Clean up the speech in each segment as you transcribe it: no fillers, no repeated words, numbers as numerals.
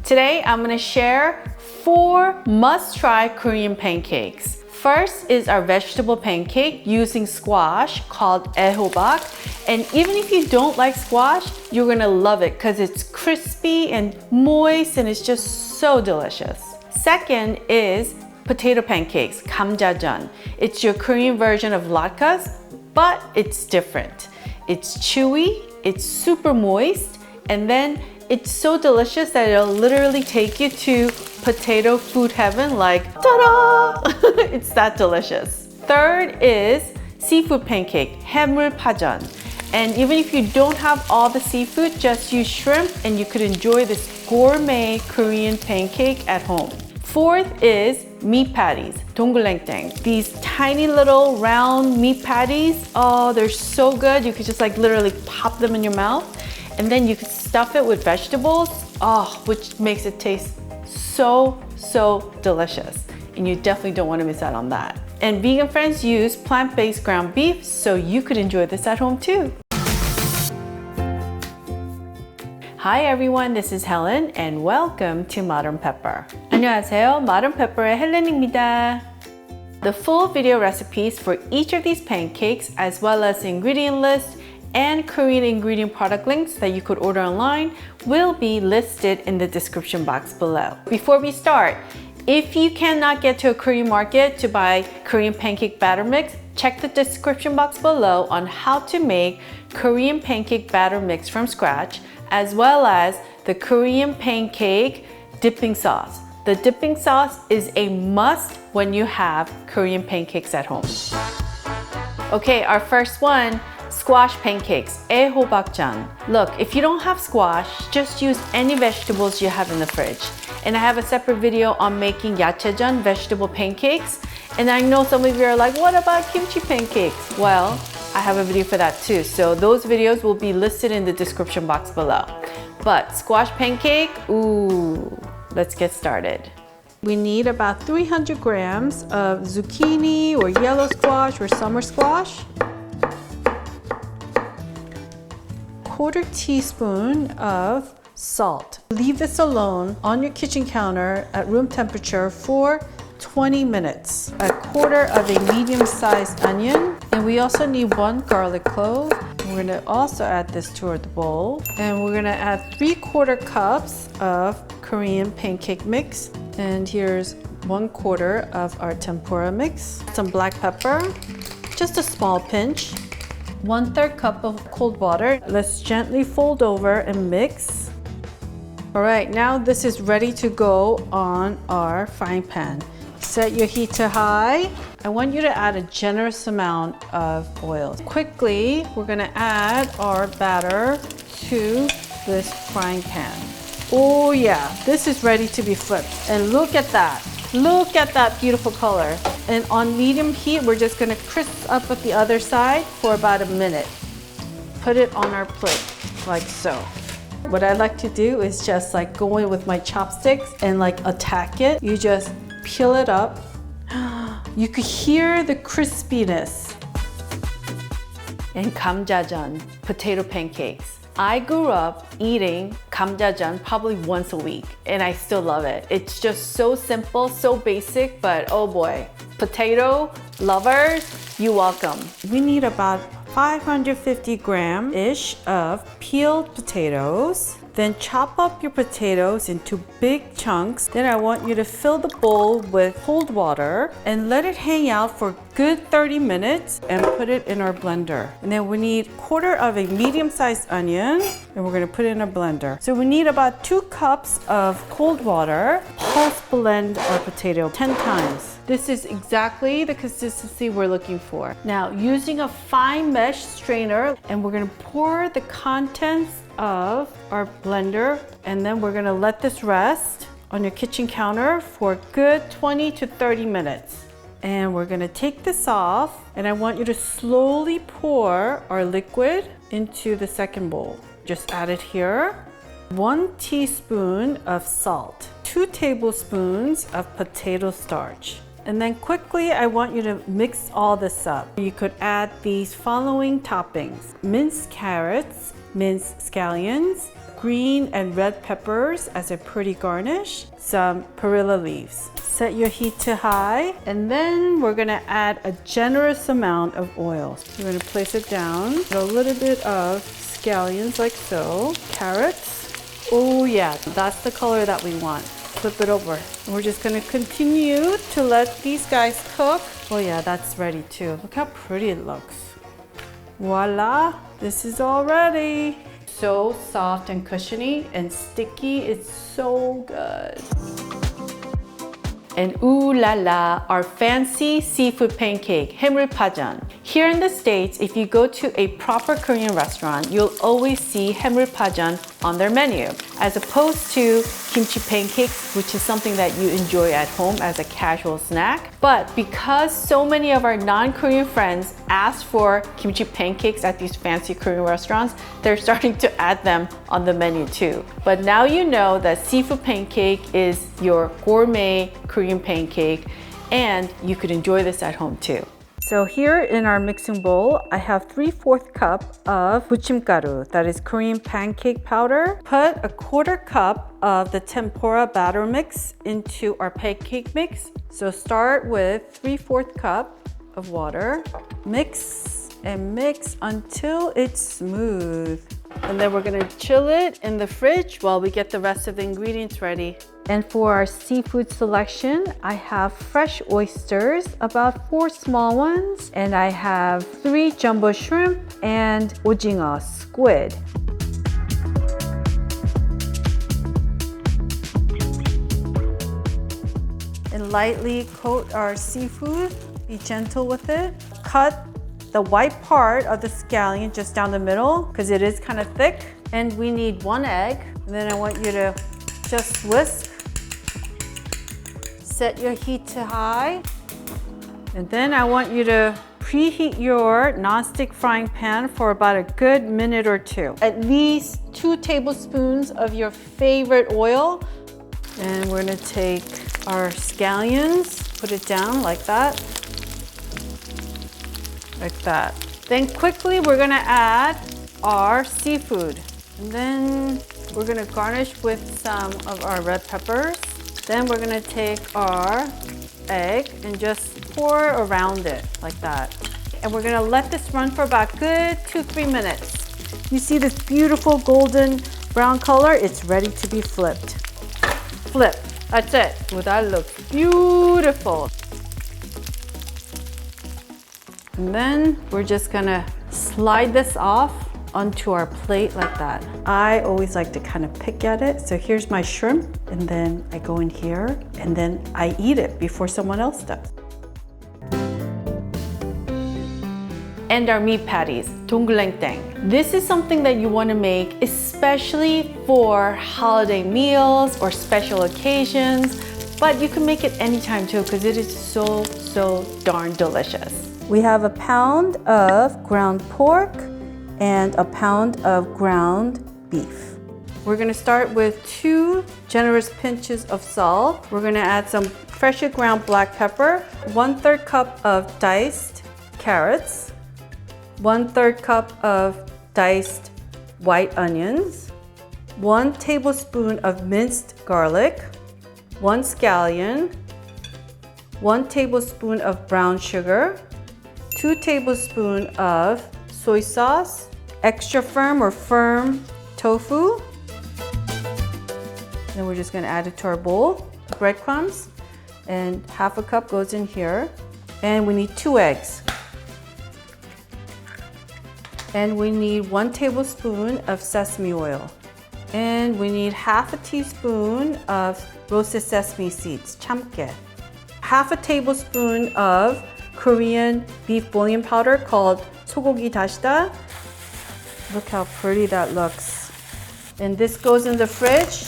Today I'm going to share 4 must-try Korean pancakes. First is our vegetable pancake using squash called 애호박. And even if you don't like squash, you're going to love it because it's crispy and moist and it's just so delicious. Second is potato pancakes, GamJaJeon. It's your Korean version of latkes, but it's different. It's chewy, it's super moist, and then it's so delicious that it'll literally take you to potato food heaven, like ta-da! It's that delicious. Third is seafood pancake, 해물파전. And even if you don't have all the seafood, just use shrimp and you could enjoy this gourmet Korean pancake at home. Fourth is meat patties, 동그랑땡. These tiny little round meat patties, oh, they're so good. You could just like literally pop them in your mouth. And then you could stuff it with vegetables, oh, which makes it taste so delicious. And you definitely don't want to miss out on that. And vegan friends use plant-based ground beef, so you could enjoy this at home too. Hi everyone, this is Helen and welcome to Modern Pepper. 안녕하세요, Modern Pepper의 헬렌입니다. The full video recipes for each of these pancakes, as well as the ingredient list and Korean ingredient product links that you could order online, will be listed in the description box below. Before we start, if you cannot get to a Korean market to buy Korean pancake batter mix, check the description box below on how to make Korean pancake batter mix from scratch, as well as the Korean pancake dipping sauce. The dipping sauce is a must when you have Korean pancakes at home. Okay, our first one, squash pancakes, AeHoBakJeon. Look, if you don't have squash, just use any vegetables you have in the fridge. And I have a separate video on making 야채전 vegetable pancakes. And I know some of you are like, what about kimchi pancakes? Well, I have a video for that too. So those videos will be listed in the description box below. But squash pancake, ooh, let's get started. We need about 300 grams of zucchini or yellow squash or summer squash. 1/4 teaspoon of salt. Leave this alone on your kitchen counter at room temperature for 20 minutes. 1/4 of a medium-sized onion. And we also need 1 garlic clove. We're gonna also add this to the bowl. And we're gonna add 3/4 cups of Korean pancake mix. And here's 1/4 of our tempura mix. Some black pepper, just a small pinch. 1/3 cup of cold water. Let's gently fold over and mix. All right, now this is ready to go on our frying pan. Set your heat to high. I want you to add a generous amount of oil. Quickly, we're gonna add our batter to this frying pan. Oh yeah, this is ready to be flipped. And look at that. Look at that beautiful color. And on medium heat, we're just gonna crisp up at the other side for about a minute. Put it on our plate, like so. What I like to do is just like go in with my chopsticks and like attack it. You just peel it up. You could hear the crispiness. And GamJaJeon, potato pancakes. I grew up eating GamJaJeon probably once a week, and I still love it. It's just so simple, so basic, but oh boy. Potato lovers, you're welcome. We need about 550 gram-ish of peeled potatoes. Then chop up your potatoes into big chunks. Then I want you to fill the bowl with cold water and let it hang out for a good 30 minutes and put it in our blender. And then we need 1/4 of a medium-sized onion and we're gonna put it in a blender. So we need about 2 cups of cold water. Pulse blend our potato 10 times. This is exactly the consistency we're looking for. Now, using a fine mesh strainer, and we're gonna pour the contents of our blender, and then we're gonna let this rest on your kitchen counter for a good 20 to 30 minutes. And we're gonna take this off, and I want you to slowly pour our liquid into the second bowl. Just add it here. 1 teaspoon of salt, 2 tablespoons of potato starch. And then quickly, I want you to mix all this up. You could add these following toppings: minced carrots, minced scallions, green and red peppers as a pretty garnish, some perilla leaves. Set your heat to high, and then we're gonna add a generous amount of oil. We're gonna place it down, a little bit of scallions like so, carrots. Oh yeah, that's the color that we want. Flip it over. And we're just gonna continue to let these guys cook. Oh yeah, that's ready too. Look how pretty it looks. Voila, this is all ready. So soft and cushiony and sticky, it's so good. And ooh la la, our fancy seafood pancake, 해물파전. Here in the States, if you go to a proper Korean restaurant, you'll always see 해물파전 on their menu, as opposed to kimchi pancakes, which is something that you enjoy at home as a casual snack. But because so many of our non-Korean friends ask for kimchi pancakes at these fancy Korean restaurants, they're starting to add them on the menu too. But now you know that seafood pancake is your gourmet Korean pancake, and you could enjoy this at home too. So here in our mixing bowl, I have 3/4 cup of 부침가루, that is Korean pancake powder. Put a 1/4 cup of the tempura batter mix into our pancake mix. So start with 3/4 cup of water. Mix and mix until it's smooth. And then we're gonna chill it in the fridge while we get the rest of the ingredients ready. And for our seafood selection, I have fresh oysters, about 4 small ones, and I have 3 jumbo shrimp and 오징어, squid. And lightly coat our seafood, be gentle with it. Cut the white part of the scallion just down the middle because it is kind of thick. And we need 1 egg. And then I want you to just whisk. Set your heat to high. And then I want you to preheat your nonstick frying pan for about a good minute or 2. At least 2 tablespoons of your favorite oil. And we're gonna take our scallions, put it down like that. Like that. Then quickly we're gonna add our seafood. And then we're gonna garnish with some of our red peppers. Then we're gonna take our egg and just pour around it like that. And we're gonna let this run for about good 2-3 minutes. You see this beautiful golden brown color? It's ready to be flipped. Flip, that's it. Well, that looks beautiful. And then we're just gonna slide this off onto our plate like that. I always like to kind of pick at it. So here's my shrimp, and then I go in here, and then I eat it before someone else does. And our meat patties, 동그랑땡. This is something that you want to make especially for holiday meals or special occasions, but you can make it anytime too because it is so darn delicious. We have a pound of ground pork and a pound of ground beef. We're gonna start with 2 generous pinches of salt. We're gonna add some freshly ground black pepper, 1/3 cup of diced carrots, 1/3 cup of diced white onions, 1 tablespoon of minced garlic, 1 scallion, 1 tablespoon of brown sugar, 2 tablespoons of soy sauce, extra firm or firm tofu. Then we're just gonna add it to our bowl. Breadcrumbs, and 1/2 cup goes in here. And we need 2 eggs. And we need 1 tablespoon of sesame oil. And we need 1/2 teaspoon of roasted sesame seeds, 참깨. 1/2 tablespoon of Korean beef bouillon powder called 소고기 다시다. Look how pretty that looks. And this goes in the fridge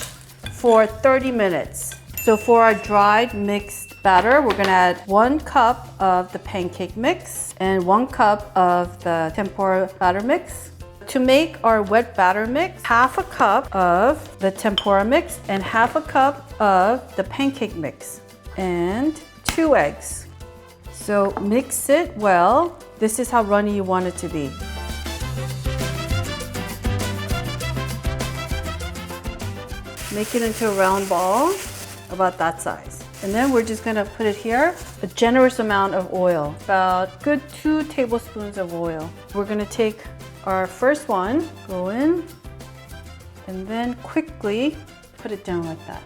for 30 minutes. So for our dried mixed batter, we're gonna add 1 cup of the pancake mix and 1 cup of the tempura batter mix. To make our wet batter mix, 1/2 cup of the tempura mix and 1/2 cup of the pancake mix and 2 eggs. So mix it well. This is how runny you want it to be. Make it into a round ball, about that size. And then we're just gonna put it here, a generous amount of oil, about good 2 tablespoons of oil. We're gonna take our first one, go in, and then quickly put it down like that.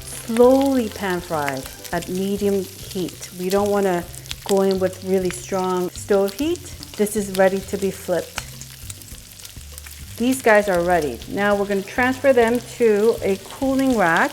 Slowly pan fried at medium heat. We don't wanna go in with really strong stove heat. This is ready to be flipped. These guys are ready. Now we're gonna transfer them to a cooling rack.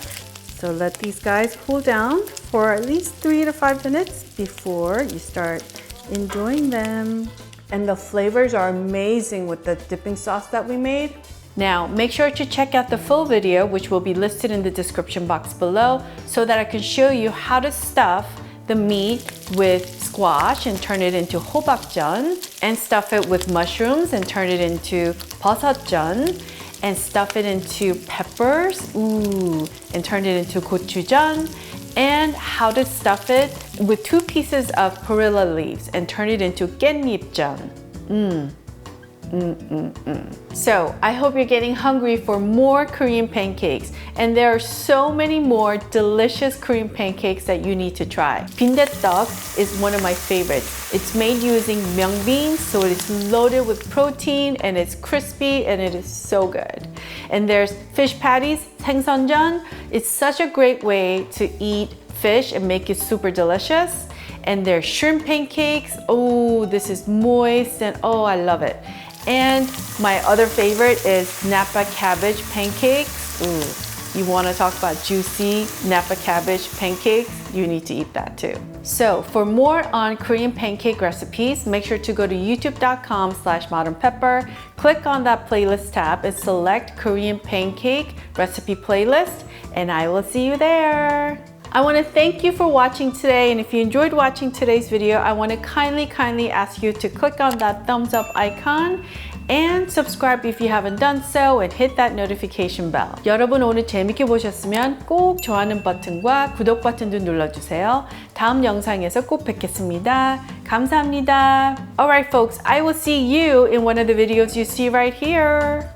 So let these guys cool down for at least 3 to 5 minutes before you start enjoying them. And the flavors are amazing with the dipping sauce that we made. Now, make sure to check out the full video, which will be listed in the description box below, so that I can show you how to stuff the meat with squash and turn it into AeHoBakJeon, and stuff it with mushrooms and turn it into 버섯전, and stuff it into peppers, and turn it into gochujang, and how to stuff it with 2 pieces of perilla leaves and turn it into 깻잎전. So I hope you're getting hungry for more Korean pancakes, and there are so many more delicious Korean pancakes that you need to try. 빈대떡 is one of my favorites. It's made using mung beans, so it is loaded with protein and it's crispy and it is so good. And there's fish patties, 생선전. It's such a great way to eat fish and make it super delicious. And there's shrimp pancakes. Oh, this is moist and oh, I love it. And my other favorite is Napa cabbage pancakes. Ooh, you want to talk about juicy Napa cabbage pancakes? You need to eat that too. So for more on Korean pancake recipes, make sure to go to youtube.com/modernpepper, click on that playlist tab and select Korean pancake recipe playlist, and I will see you there. I want to thank you for watching today, and if you enjoyed watching today's video, I want to kindly ask you to click on that thumbs up icon and subscribe if you haven't done so, and hit that notification bell. 여러분 오늘 재밌게 보셨으면 꼭 좋아하는 버튼과 구독 버튼도 눌러주세요. 다음 영상에서 꼭 뵙겠습니다. 감사합니다. Alright folks, I will see you in one of the videos you see right here.